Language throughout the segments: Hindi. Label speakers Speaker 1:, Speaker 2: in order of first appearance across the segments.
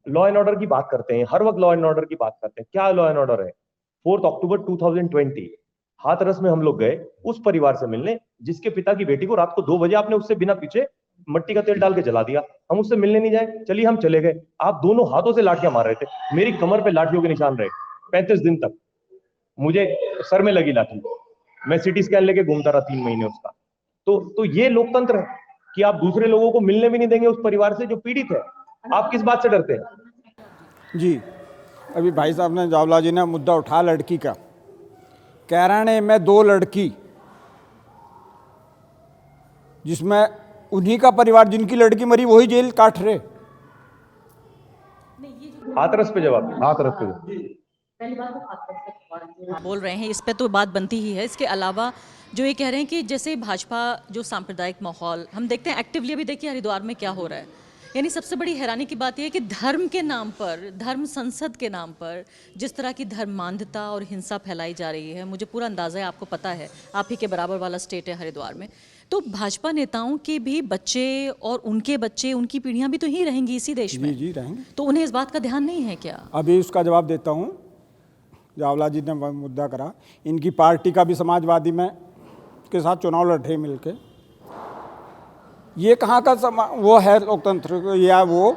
Speaker 1: लॉ एंड ऑर्डर की बात करते हैं, हर वक्त लॉ एंड ऑर्डर की बात करते हैं। क्या लॉ एंड ऑर्डर है? 4 अक्टूबर 2020 हाथरस में हम लोग गए उस परिवार से मिलने जिसके पिता की बेटी को रात को 2 बजे आपने उससे बिना पीछे मट्टी का तेल डाल के जला दिया। हम उससे मिलने नहीं जाए, चलिए हम चले गए। आप दोनों हाथों से लाठियां मार रहे थे, मेरी कमर पे लाठियों के निशान रहे 35 दिन तक। मुझे सर में लगी लाठी, मैं सिटी स्कैन लेके घूमता रहा 3 महीने उसका। तो ये लोकतंत्र है कि आप दूसरे लोगों को मिलने भी नहीं देंगे उस परिवार से जो पीड़ित है। आप किस बात से डरते हैं?
Speaker 2: जी, अभी भाई साहब ने, जावला जी ने मुद्दा उठा लड़की का। कह रहे हैं मैं 2 लड़की, जिसमें उन्हीं का परिवार जिनकी लड़की मरी वही जेल काट रहे।
Speaker 1: हाथरस पे जवाब,
Speaker 3: हाथरस पे
Speaker 4: बोल रहे हैं, इस पे तो बात बनती ही है। इसके अलावा जो ये कह रहे हैं कि जैसे भाजपा जो सांप्रदायिक माहौल हम देखते हैं एक्टिवली, अभी देखिए हरिद्वार में क्या हो रहा है। यानी सबसे बड़ी हैरानी की बात यह है कि धर्म के नाम पर, धर्म संसद के नाम पर जिस तरह की धर्मांधता और हिंसा फैलाई जा रही है, मुझे पूरा अंदाज़ा है, आपको पता है, आप ही के बराबर वाला स्टेट है हरिद्वार में। तो भाजपा नेताओं के भी बच्चे और उनके बच्चे, उनकी पीढ़ियां भी तो ही रहेंगी इसी देश में।
Speaker 2: जी रहेंगे।
Speaker 4: तो उन्हें इस बात का ध्यान नहीं है क्या?
Speaker 2: अभी उसका जवाब देता हूँ। जावला जी ने मुद्दा करा, इनकी पार्टी का भी समाजवादी में के साथ चुनाव लड़ रहे मिलके। ये कहाँ का वो है लोकतंत्र? या वो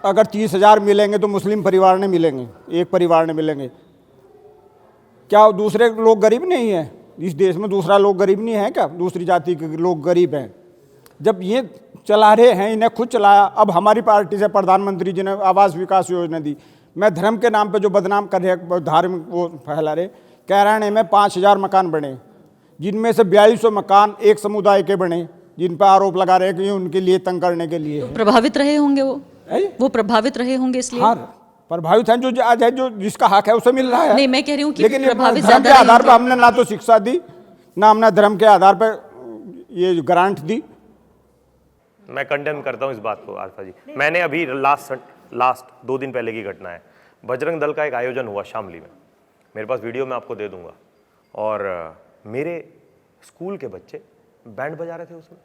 Speaker 2: अगर 30,000 मिलेंगे तो मुस्लिम परिवार ने मिलेंगे, एक परिवार ने मिलेंगे। क्या दूसरे लोग गरीब नहीं है इस देश में? दूसरा लोग गरीब नहीं है क्या? दूसरी जाति के लोग गरीब हैं। जब ये चला रहे हैं, इन्हें खुद चलाया। अब हमारी पार्टी से प्रधानमंत्री जी ने आवास विकास योजना दी। मैं धर्म के नाम पे जो बदनाम कर रहे, धार्मिक वो फैला रहे। कह रहे हैं में 5,000 मकान बने, जिनमें से 4200 मकान एक समुदाय के बने, जिन पर आरोप लगा रहे हैं कि उनके लिए तंग करने के लिए।
Speaker 4: तो प्रभावित रहे होंगे वो प्रभावित रहे होंगे इसलिए।
Speaker 2: हाँ, प्रभावित हैं। जो आज है, जो जिसका हक है उसे मिल रहा है।
Speaker 4: नहीं, मैं कह रही हूँ कि
Speaker 2: लेकिन
Speaker 4: प्रभावित
Speaker 2: धर्म के आधार पर हमने ना तो शिक्षा दी, ना हमने धर्म के आधार पर ये ग्रांट दी।
Speaker 1: मैं कंडेम करता हूं इस बात को आरफा जी। मैंने अभी लास्ट 2 दिन पहले की घटना है, बजरंग दल का एक आयोजन हुआ शामली में, मेरे पास वीडियो मैं आपको दे दूंगा। और मेरे स्कूल के बच्चे बैंड बजा रहे थे उसमें।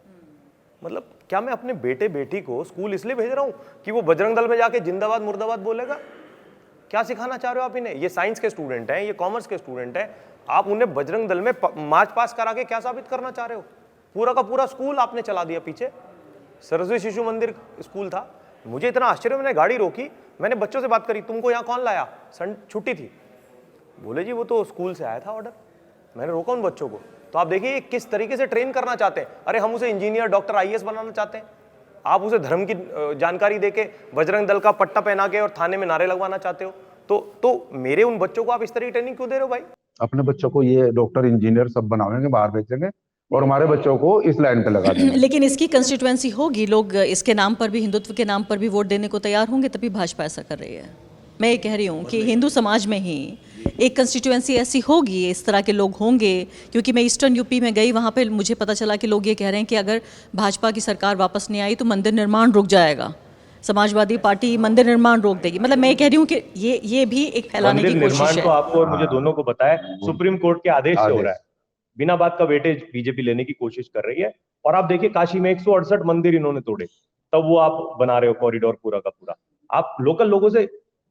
Speaker 1: मतलब क्या मैं अपने बेटे बेटी को स्कूल इसलिए भेज रहा हूं कि वो बजरंग दल में जाके जिंदाबाद मुर्दाबाद बोलेगा? क्या सिखाना चाह रहे हो आप इन्हें? ये साइंस के स्टूडेंट हैं, ये कॉमर्स के स्टूडेंट हैं, आप उन्हें बजरंग दल में मार्च पास करा के क्या साबित करना चाह रहे हो? पूरा का पूरा स्कूल आपने चला दिया पीछे। सरस्वती शिशु मंदिर स्कूल था। मुझे इतना आश्चर्य, मैंने गाड़ी रोकी, मैंने बच्चों से बात करी, तुमको यहाँ कौन लाया? छुट्टी थी। बोले जी वो तो स्कूल से आया था ऑर्डर। मैंने रोका उन बच्चों को। तो आप देखिए किस तरीके से ट्रेन करना चाहते हैं। अरे हम उसे इंजीनियर, डॉक्टर, IAS बनाना चाहते हैं, आप उसे धर्म की जानकारी देके बजरंग दल का पट्टा पहना के और थाने में नारे लगवाना चाहते हो। तो मेरे उन बच्चों को आप इस तरह की ट्रेनिंग क्यों दे रहे हो भाई?
Speaker 3: अपने बच्चों को ये डॉक्टर इंजीनियर सब बनावेंगे, बाहर भेजेंगे और हमारे बच्चों को इस लाइन पे लगा देंगे।
Speaker 4: लेकिन इसकी कंस्टिट्यूएंसी होगी, लोग इसके नाम पर भी, हिंदुत्व के नाम पर भी वोट देने को तैयार होंगे, तभी भाजपा ऐसा कर रही है। मैं ये कह रही हूँ कि हिंदू समाज में ही एक कंस्टिट्यूएंसी ऐसी होगी, इस तरह के लोग होंगे। क्योंकि मैं ईस्टर्न यूपी में गई, वहाँ पे मुझे पता चला कि लोग ये कह रहे हैं कि अगर भाजपा की सरकार वापस नहीं आई तो मंदिर निर्माण रुक जाएगा, समाजवादी पार्टी मंदिर निर्माण रोक देगी। मतलब मैं कह रही हूँ कि ये भी एक फैलाने की कोशिश है।
Speaker 1: तो आपको और मुझे दोनों को पता है सुप्रीम कोर्ट के आदेश से हो रहा है। बिना बात का वेटेज बीजेपी लेने की कोशिश कर रही है। और आप देखिए काशी में 168 मंदिर इन्होंने तोड़े, तब वो आप बना रहे हो कॉरिडोर पूरा का पूरा। आप लोकल लोगों से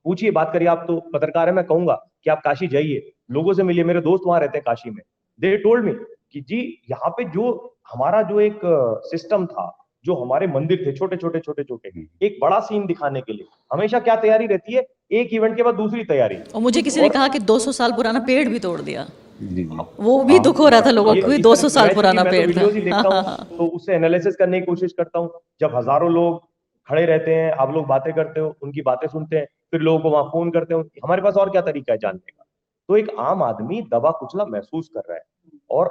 Speaker 1: पूछिए, बात करिए। आप तो पत्रकार है, मैं कहूंगा कि आप काशी जाइए, लोगों से मिलिए। मेरे दोस्त वहां रहते हैं काशी में। दे टोल्ड मी कि जी यहाँ पे जो हमारा जो एक सिस्टम था, जो हमारे मंदिर थे छोटे छोटे छोटे छोटे, एक बड़ा सीन दिखाने के लिए हमेशा क्या तैयारी रहती है? एक इवेंट के बाद दूसरी तैयारी।
Speaker 4: और मुझे किसी ने कहा कि 200 साल पुराना पेड़ भी तोड़ दिया।
Speaker 3: जी जी,
Speaker 4: वो भी दुख हो रहा था लोगों को, 200 साल पुराना पेड़ था।
Speaker 1: तो उससे एनालिसिस करने की कोशिश करता हूँ। जब हजारों लोग खड़े रहते हैं, आप लोग बातें करते हो, उनकी बातें सुनते हैं, फिर लोगों को वहां फोन करते हो, हमारे पास और क्या तरीका है जानने का? तो एक आम आदमी दबा कुचला महसूस कर रहा है। और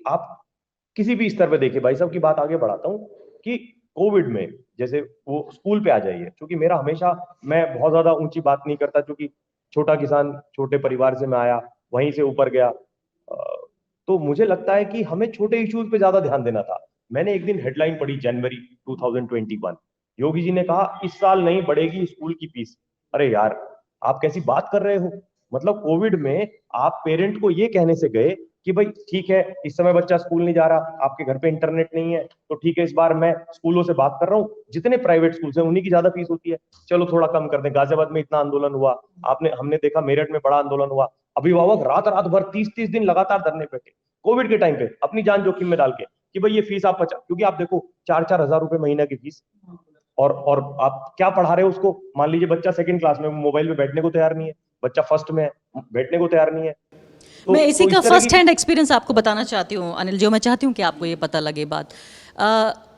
Speaker 1: आप किसी भी स्तर पे देखिए, भाई साहब की बात आगे बढ़ाता हूँ कि कोविड में जैसे वो स्कूल पे आ जाइए, क्योंकि मेरा हमेशा, मैं बहुत ज्यादा ऊंची बात नहीं करता, क्योंकि छोटा किसान छोटे परिवार से मैं आया, वहीं से ऊपर गया। तो मुझे लगता है कि हमें छोटे इश्यूज पे ज्यादा ध्यान देना था। मैंने एक दिन हेडलाइन पढ़ी, जनवरी 2021, योगी जी ने कहा इस साल नहीं बढ़ेगी स्कूल की फीस। अरे यार, आप कैसी बात कर रहे हो? मतलब कोविड में आप पेरेंट को ये कहने से गए कि भाई ठीक है, इस समय बच्चा स्कूल नहीं जा रहा, आपके घर पे इंटरनेट नहीं है, तो ठीक है, इस बार मैं स्कूलों से बात कर रहा हूँ, जितने प्राइवेट स्कूल हैं उन्हीं की ज्यादा फीस होती है, चलो थोड़ा कम कर दें। गाजियाबाद में इतना आंदोलन हुआ, हमने देखा मेरठ में बड़ा आंदोलन हुआ, अभिभावक रात रात भर 30-30 दिन लगातार धरने पे थे कोविड के टाइम पे, अपनी जान जोखिम में डाल के, कि भाई ये फीस आप क्योंकि आप देखो 4-4 हजार रुपए महीना की फीस, और आप क्या पढ़ा रहे हो उसको। मान लीजिए बच्चा सेकंड क्लास में, मोबाइल में बैठने को तैयार नहीं है, बच्चा फर्स्ट में है, बैठने को तैयार नहीं है।
Speaker 4: मैं इसी
Speaker 1: तो
Speaker 4: का
Speaker 1: इस तरह
Speaker 4: फर्स्ट
Speaker 1: की-
Speaker 4: हैंड एक्सपीरियंस आपको बताना चाहती हूँ अनिल, जो मैं चाहती हूँ कि आपको ये पता लगे बात।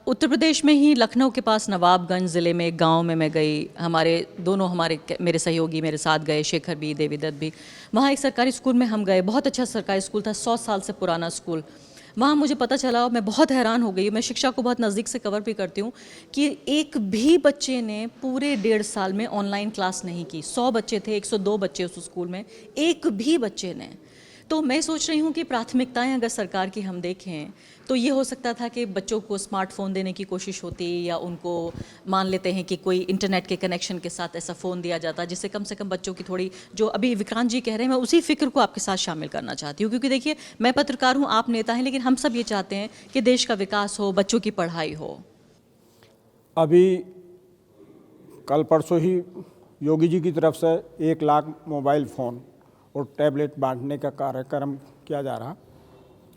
Speaker 4: उत्तर प्रदेश में ही लखनऊ के पास नवाबगंज ज़िले में एक गांव में मैं गई, मेरे सहयोगी मेरे साथ गए, शेखर भी, देवीदत्त भी। वहाँ एक सरकारी स्कूल में हम गए, बहुत अच्छा सरकारी स्कूल था, 100 साल से पुराना स्कूल। वहाँ मुझे पता चला और मैं बहुत हैरान हो गई, मैं शिक्षा को बहुत नज़दीक से कवर भी करती हूँ, कि एक भी बच्चे ने पूरे 1.5 साल में ऑनलाइन क्लास नहीं की। 100 बच्चे थे, 102 बच्चे उस स्कूल में, एक भी बच्चे ने। तो मैं सोच रही हूँ कि प्राथमिकताएं अगर सरकार की हम देखें तो ये हो सकता था कि बच्चों को स्मार्टफोन देने की कोशिश होती, या उनको मान लेते हैं कि कोई इंटरनेट के कनेक्शन के साथ ऐसा फ़ोन दिया जाता, जिससे कम से कम बच्चों की थोड़ी, जो अभी विक्रांत जी कह रहे हैं, मैं उसी फिक्र को आपके साथ शामिल करना चाहती हूँ। क्योंकि देखिए, मैं पत्रकार हूँ, आप नेता हैं, लेकिन हम सब ये चाहते हैं कि देश का विकास हो, बच्चों की पढ़ाई हो।
Speaker 2: अभी कल परसों ही योगी जी की तरफ से 1 लाख मोबाइल फ़ोन और टैबलेट बांटने का कार्यक्रम किया जा रहा,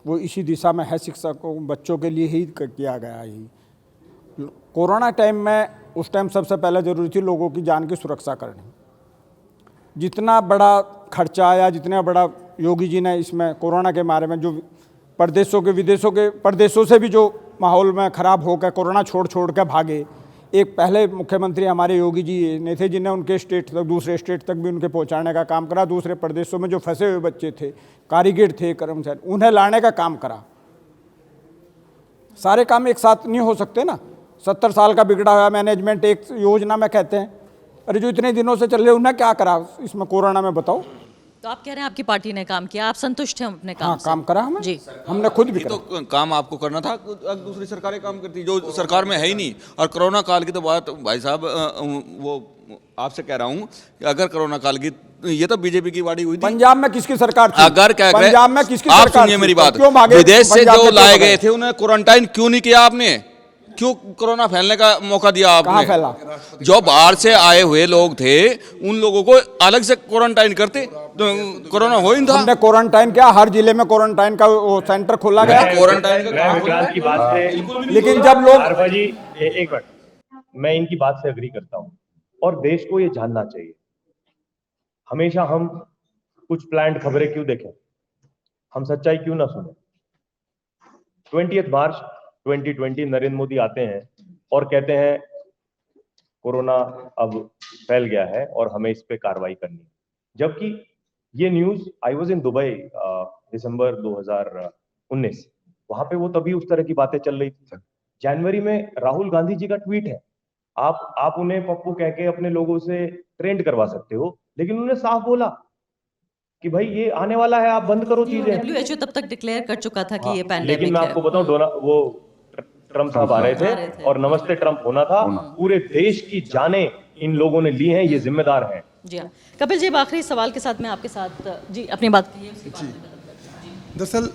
Speaker 2: वो इसी दिशा में है, शिक्षकों बच्चों के लिए ही किया गया ही। कोरोना टाइम में, उस टाइम सबसे पहले ज़रूरी थी लोगों की जान की सुरक्षा करनी। जितना बड़ा खर्चा आया, जितना बड़ा योगी जी ने इसमें कोरोना के बारे में, जो परदेशों से भी जो माहौल में ख़राब होकर कोरोना छोड़ के भागे, एक पहले मुख्यमंत्री हमारे योगी जी ने थे, जिन्हें उनके स्टेट तक, दूसरे स्टेट तक भी उनके पहुंचाने का काम करा। दूसरे प्रदेशों में जो फंसे हुए बच्चे थे, कारीगर थे, कर्मचारी, उन्हें लाने का काम करा। सारे काम एक साथ नहीं हो सकते ना। 70 साल का बिगड़ा हुआ मैनेजमेंट एक योजना में कहते हैं, अरे जो इतने दिनों से चल रहे, उन्हें क्या करा इसमें कोरोना में, बताओ।
Speaker 4: तो आप कह रहे हैं आपकी पार्टी ने काम किया, आप संतुष्ट हैं अपने काम
Speaker 2: हाँ,
Speaker 4: से?
Speaker 2: काम करा हमें
Speaker 4: जी।
Speaker 2: हमने खुद भी करा।
Speaker 5: तो काम आपको करना था, दूसरी सरकारें काम करती, जो सरकार में है ही नहीं। और कोरोना काल की तो बात भाई साहब, वो आपसे कह रहा हूँ कि अगर कोरोना काल की, ये तो बीजेपी की बाड़ी हुई थी।
Speaker 2: पंजाब में किसकी सरकार थी?
Speaker 5: अगर क्या
Speaker 2: पंजाब में किसकी
Speaker 5: आप
Speaker 2: सरकार
Speaker 5: सुनिए
Speaker 2: थी?
Speaker 5: मेरी बात,
Speaker 2: क्यों भागे?
Speaker 5: विदेश से
Speaker 2: पंजाब
Speaker 5: जो
Speaker 2: में क्यों
Speaker 5: लाए
Speaker 2: भागे?
Speaker 5: गए थे उन्हें क्वारंटाइन क्यों नहीं किया आपने? क्यों कोरोना फैलने का मौका दिया
Speaker 2: कहाँ
Speaker 5: आपने?
Speaker 2: फैला?
Speaker 5: जो बाहर से आए हुए लोग थे उन लोगों को अलग से क्वारंटाइन करते, तो कोरोना हो ही था।
Speaker 2: हमने क्वारंटाइन किया, हर जिले में क्वारंटाइन का वो सेंटर खोला गया।
Speaker 5: क्वारंटाइन का
Speaker 1: मैं विक्रांत की बात से,
Speaker 2: लेकिन जब लोग,
Speaker 1: आरफा जी एक मिनट, मैं इनकी बात से अग्री करता हूं, और देश को ये जानना चाहिए। हमेशा हम कुछ प्लान्ड खबरें क्यों देखें, हम सच्चाई क्यों ना सुने। 20 मार्च 2020 नरेंद्र मोदी आते हैं और कहते हैं कोरोना अब फैल गया है और हमें इस पे कार्रवाई करनी है। जबकि ये news, I was in Dubai December 2019, वहां पे वो तभी उस तरह की बातें चल रही थी। जनवरी में राहुल गांधी जी का ट्वीट है, आप उन्हें पप्पू कह के अपने लोगों से ट्रेंड करवा सकते हो, लेकिन उन्होंने साफ बोला कि भाई ये आने वाला है, आप बंद करो चीजें।
Speaker 4: WHO तब तक डिक्लेयर कर चुका था कि ये
Speaker 1: लेकिन
Speaker 4: पैंडेमिक
Speaker 1: मैं
Speaker 4: है।
Speaker 1: आपको बताऊं, वो ट्रम्प साहब आ रहे थे और नमस्ते ट्रम्प होना था। पूरे देश की जानें इन लोगों ने ली हैं, ये जिम्मेदार हैं।
Speaker 4: जी हाँ, कपिल जी, अब आखिरी सवाल के साथ मैं आपके साथ, जी अपनी बात कहिए, उसके बाद में बताऊंगा।
Speaker 6: दरअसल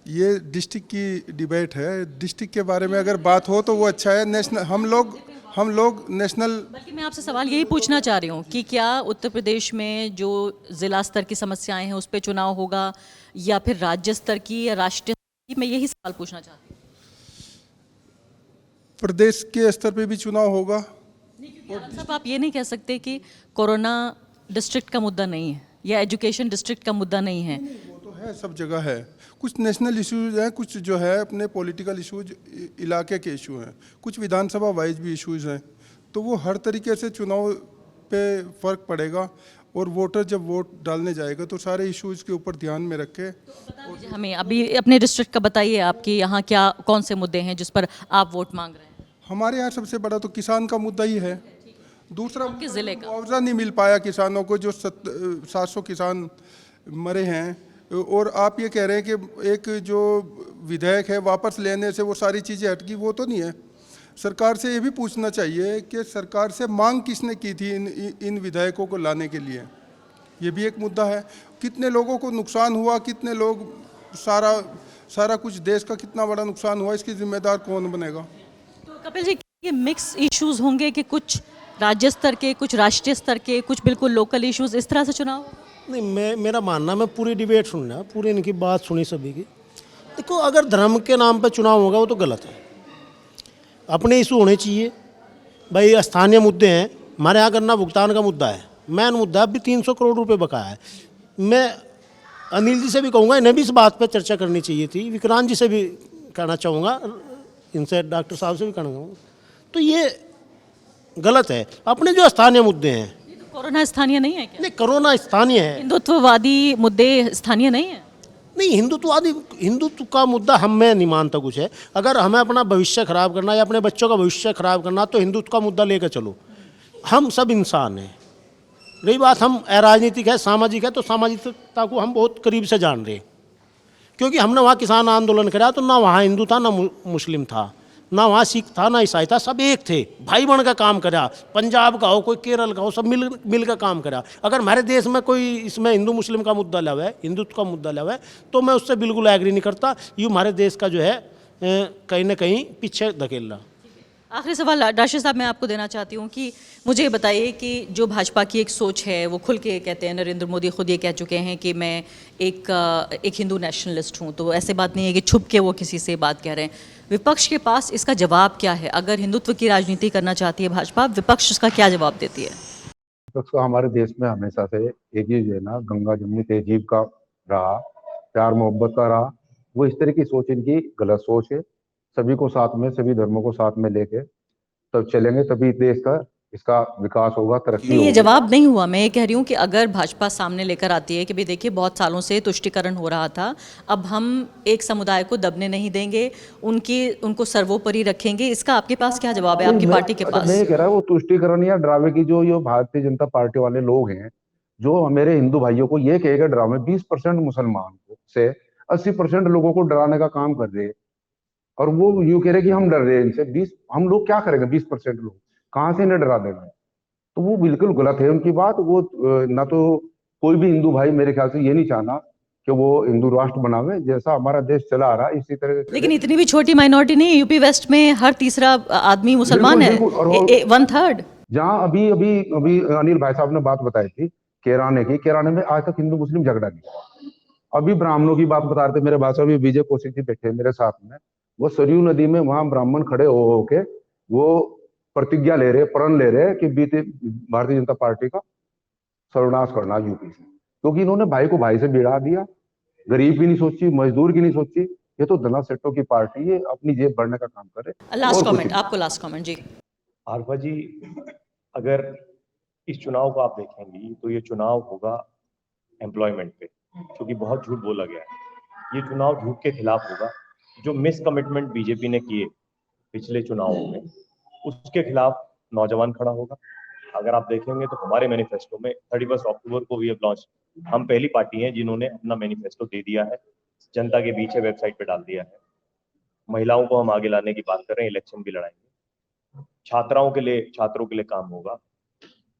Speaker 6: ये डिस्ट्रिक्ट की डिबेट है, डिस्ट्रिक्ट के बारे में अगर बात हो तो वो अच्छा है। नेशनल हम लोग नेशनल,
Speaker 4: बल्कि मैं आपसे सवाल यही पूछना चाह रही हूँ कि क्या उत्तर प्रदेश में जो जिला स्तर की समस्याएं हैं उस पर चुनाव होगा, या फिर राज्य स्तर की या राष्ट्रीय स्तर की? मैं यही सवाल पूछना चाहती हूँ।
Speaker 6: प्रदेश के स्तर पे भी चुनाव होगा।
Speaker 4: सब आप ये नहीं कह सकते कि कोरोना डिस्ट्रिक्ट का मुद्दा नहीं है या एजुकेशन डिस्ट्रिक्ट का मुद्दा नहीं है।
Speaker 6: वो तो है, सब जगह है। कुछ नेशनल इश्यूज हैं, कुछ जो है अपने पॉलिटिकल इश्यूज, इलाके के इशू हैं, कुछ विधानसभा वाइज भी इश्यूज हैं। तो वो हर तरीके से चुनाव पे फर्क पड़ेगा, और वोटर जब वोट डालने जाएगा तो सारे इश्यूज के ऊपर ध्यान में रख के।
Speaker 4: हमें अभी अपने डिस्ट्रिक्ट का बताइए, आपके यहाँ क्या कौन से मुद्दे हैं जिस पर आप वोट मांग रहे हैं?
Speaker 6: हमारे यहाँ सबसे बड़ा तो किसान का मुद्दा ही है। दूसरा,
Speaker 4: आपके जिले का
Speaker 6: मुआवजा नहीं मिल पाया किसानों को, जो 700 किसान मरे हैं। और आप ये कह रहे हैं कि एक जो विधेयक है वापस लेने से वो सारी चीज़ें हटकी, वो तो नहीं है। सरकार से ये भी पूछना चाहिए कि सरकार से मांग किसने की थी इन विधेयकों को लाने के लिए। ये भी एक मुद्दा है। कितने लोगों को नुकसान हुआ, कितने लोग सारा कुछ देश का कितना बड़ा नुकसान हुआ, इसकी जिम्मेदार कौन बनेगा?
Speaker 4: तो कपिल जी, ये मिक्स इश्यूज होंगे कि कुछ राज्य स्तर के, कुछ राष्ट्रीय स्तर के, कुछ बिल्कुल लोकल इश्यूज, इस तरह से चुनाव?
Speaker 7: नहीं, मेरा मानना, मैं पूरी डिबेट सुनना, पूरी इनकी बात सुनी सभी की। देखो, अगर धर्म के नाम पर चुनाव होगा वो तो गलत है। अपने इशू होने चाहिए भाई। स्थानीय मुद्दे हैं, हमारे यहाँ गन्ना भुगतान का मुद्दा है, मेन मुद्दा है। अभी 300 करोड़ रुपए बकाया है। मैं अनिल जी से भी कहूँगा, इन्हें भी इस बात पर चर्चा करनी चाहिए थी। विक्रांत जी से भी कहना चाहूँगा, इनसे डॉक्टर साहब से भी कहना चाहूँगा। तो ये गलत है। अपने जो स्थानीय मुद्दे हैं,
Speaker 4: तो कोरोना स्थानीय नहीं है क्या?
Speaker 7: नहीं, कोरोना स्थानीय है।
Speaker 4: हिंदुत्ववादी मुद्दे स्थानीय नहीं है?
Speaker 7: नहीं, हिंदुत्व का मुद्दा हम में नहीं मानता कुछ है। अगर हमें अपना भविष्य खराब करना या अपने बच्चों का भविष्य खराब करना, तो हिंदुत्व का मुद्दा लेकर चलो। हम सब इंसान हैं। रही बात, हम राजनीतिक है, सामाजिक है, तो सामाजिकता को हम बहुत करीब से जान रहे हैं। क्योंकि हमने वहाँ किसान आंदोलन करा तो ना वहाँ हिंदू था, ना मुस्लिम था, ना वहाँ सिख था, ना ईसाई था, सब एक थे। भाई बन का काम करा। पंजाब का हो, कोई केरल का हो, सब मिल का काम करा। अगर हमारे देश में कोई इसमें हिंदू मुस्लिम का मुद्दा लिया हुआ है, हिंदुत्व का मुद्दा लिया हुआ है, तो मैं उससे बिल्कुल एग्री नहीं करता। ये हमारे देश का जो है कहीं ना कहीं पीछे धकेल रहा।
Speaker 4: आखिरी सवाल डॉक्टर साहब मैं आपको देना चाहती हूँ कि मुझे बताइए कि जो भाजपा की एक सोच है, वो खुल के कहते हैं, नरेंद्र मोदी खुद ये कह चुके हैं कि मैं एक हिंदू नेशनलिस्ट हूँ। तो ऐसे बात नहीं है कि छुप के वो किसी से बात कह रहे हैं। विपक्ष के पास इसका जवाब क्या है? अगर हिंदुत्व की राजनीति करना चाहती है भाजपा, विपक्ष उसका क्या जवाब देती है?
Speaker 3: विपक्ष का हमारे देश में हमेशा से एक ही जो है ना, गंगा जमुनी तहजीब का रहा, प्यार मोहब्बत का रहा। वो इस तरह की सोच इनकी गलत सोच है। सभी को साथ में, सभी धर्मों को साथ में लेके तब चलेंगे, तभी देश का इसका विकास होगा, तरक्की
Speaker 4: ये
Speaker 3: होगी।
Speaker 4: जवाब नहीं हुआ। मैं ये कह रही हूँ कि अगर भाजपा सामने लेकर आती है कि भाई देखिए, बहुत सालों से तुष्टीकरण हो रहा था, अब हम एक समुदाय को दबने नहीं देंगे, उनको सर्वोपरि रखेंगे, इसका आपके पास क्या जवाब है, आपकी पार्टी के पास?
Speaker 3: मैं ये कह रहा हूँ, वो तुष्टीकरण या ड्रामे की जो भारतीय जनता पार्टी वाले लोग हैं, जो मेरे हिंदू भाइयों को ये कहेगा ड्रामे, 20% मुसलमान को से 80% लोगों को डराने का काम कर रहे हैं। और वो यूं कह रहे कि हम डर रहे हैं इनसे। 20 हम लोग क्या करेंगे? 20% लोग कहाँ से इन्हें डरा देंगे? तो वो बिल्कुल गलत है उनकी बात। वो ना तो कोई भी हिंदू भाई मेरे ख्याल से ये नहीं चाहना कि वो हिंदू राष्ट्र बनावे। जैसा हमारा देश चला आ रहा है इसी तरह से।
Speaker 4: लेकिन इतनी भी छोटी माइनॉरिटी नहीं है। यूपी वेस्ट में हर तीसरा आदमी मुसलमान है, 1/3।
Speaker 3: जहाँ अभी अभी अभी अनिल भाई साहब ने बात बताई थी केराने में आज तक हिंदू मुस्लिम झगड़ा नहीं। अभी ब्राह्मणों की बात बता रहे थे मेरे भाई साहब, विजय कौशिक जी बैठे मेरे साथ में। वो सरयू नदी में वहां ब्राह्मण खड़े हो के वो प्रतिज्ञा ले रहे, प्रण ले रहे कि बीते भारतीय जनता पार्टी का सर्वनाश करना यूपी से, क्योंकि इन्होंने भाई को भाई से भिड़ा दिया। गरीब की नहीं सोची, मजदूर की नहीं सोची। ये तो धना सेठों की पार्टी है, अपनी जेब भरने का काम करे।
Speaker 4: लास्ट कमेंट आपको, लास्ट कमेंट जी।
Speaker 1: आरफा जी, अगर इस चुनाव को आप देखेंगी तो ये चुनाव होगा एम्प्लॉयमेंट पे, क्योंकि बहुत झूठ बोला गया है। ये चुनाव झूठ के खिलाफ होगा। जो मिस कमिटमेंट बीजेपी ने किए पिछले चुनावों में, उसके खिलाफ नौजवान खड़ा होगा। अगर आप देखेंगे तो हमारे मैनिफेस्टो में 31 अक्टूबर को वी हैव लॉन्च, हम पहली पार्टी हैं जिन्होंने अपना मैनिफेस्टो दे दिया है, जनता के बीच है, वेबसाइट पे डाल दिया है। महिलाओं को हम आगे लाने की बात कर रहे हैं, इलेक्शन भी लड़ाएंगे। छात्रों के लिए काम होगा।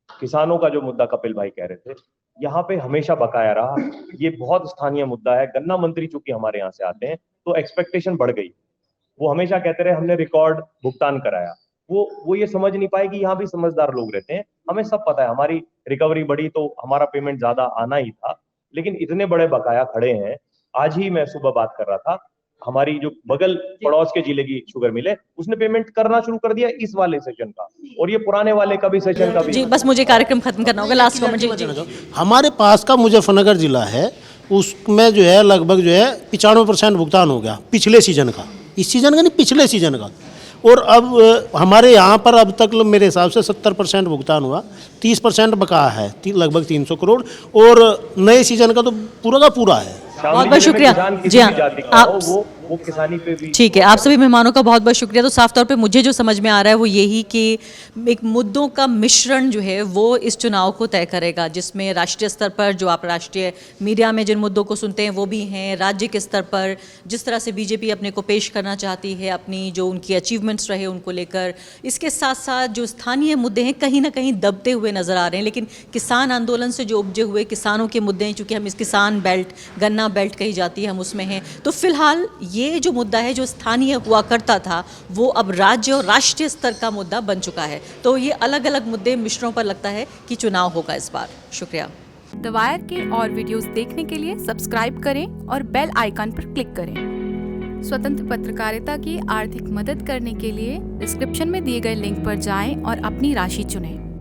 Speaker 1: किसानों का जो मुद्दा कपिल भाई कह रहे थे, यहाँ पे हमेशा बकाया रहा। ये बहुत स्थानीय मुद्दा है। गन्ना मंत्री चूंकि हमारे यहाँ से आते हैं तो एक्सपेक्टेशन बढ़ गई। वो हमेशा कहते रहे हमने रिकॉर्ड भुगतान कराया। वो ये समझ नहीं पाए कि यहाँ भी समझदार लोग रहते हैं। हमें सब पता है, हमारी रिकवरी बढ़ी तो हमारा पेमेंट ज्यादा आना ही था, लेकिन इतने बड़े बकाया खड़े हैं। आज ही मैं सुबह बात कर रहा था, हमारी जो बगल पड़ोस के जिले की शुगर मिल है, उसने पेमेंट करना शुरू कर दिया इस वाले सेशन का, और ये पुराने वाले का भी सेशन का भी।
Speaker 4: जी बस मुझे कार्यक्रम खत्म करना होगा, लास्ट कमेंट जी।
Speaker 7: हमारे पास का मुजफ्फरनगर जिला है, उसमें जो है लगभग जो है 95% भुगतान हो गया पिछले सीजन का। इस सीजन का नहीं, पिछले सीजन का। और अब हमारे यहाँ पर अब तक मेरे हिसाब से 70% भुगतान हुआ, 30% बकाया है, लगभग 300 करोड़। और नए सीजन का तो पूरा का पूरा है।
Speaker 4: बहुत बहुत शुक्रिया जी। हाँ, आप
Speaker 8: वो किसानी पे भी।
Speaker 4: ठीक है, आप सभी मेहमानों का बहुत बहुत शुक्रिया। तो साफ तौर पे मुझे जो समझ में आ रहा है वो यही कि एक मुद्दों का मिश्रण जो है वो इस चुनाव को तय करेगा, जिसमें राष्ट्रीय स्तर पर जो आप राष्ट्रीय मीडिया में जिन मुद्दों को सुनते हैं वो भी हैं, राज्य के स्तर पर जिस तरह से बीजेपी अपने को पेश करना चाहती है, अपनी जो उनकी अचीवमेंट्स रहे उनको लेकर, इसके साथ साथ जो स्थानीय मुद्दे हैं कहीं ना कहीं दबते हुए नजर आ रहे हैं। लेकिन किसान आंदोलन से जो उपजे हुए किसानों के मुद्दे हैं, चूँकि हम इस किसान बेल्ट, गन्ना बेल्ट कही जाती है, हम उसमें हैं, तो फिलहाल ये जो मुद्दा है जो स्थानीय हुआ करता था वो अब राज्य और राष्ट्रीय स्तर का मुद्दा बन चुका है। तो ये अलग अलग मुद्दे मिश्रों पर लगता है कि चुनाव होगा इस बार। शुक्रिया।
Speaker 9: द वायर के और वीडियोस देखने के लिए सब्सक्राइब करें और बेल आइकन पर क्लिक करें। स्वतंत्र पत्रकारिता की आर्थिक मदद करने के लिए डिस्क्रिप्शन में दिए गए लिंक पर जाएं और अपनी राशि चुनें।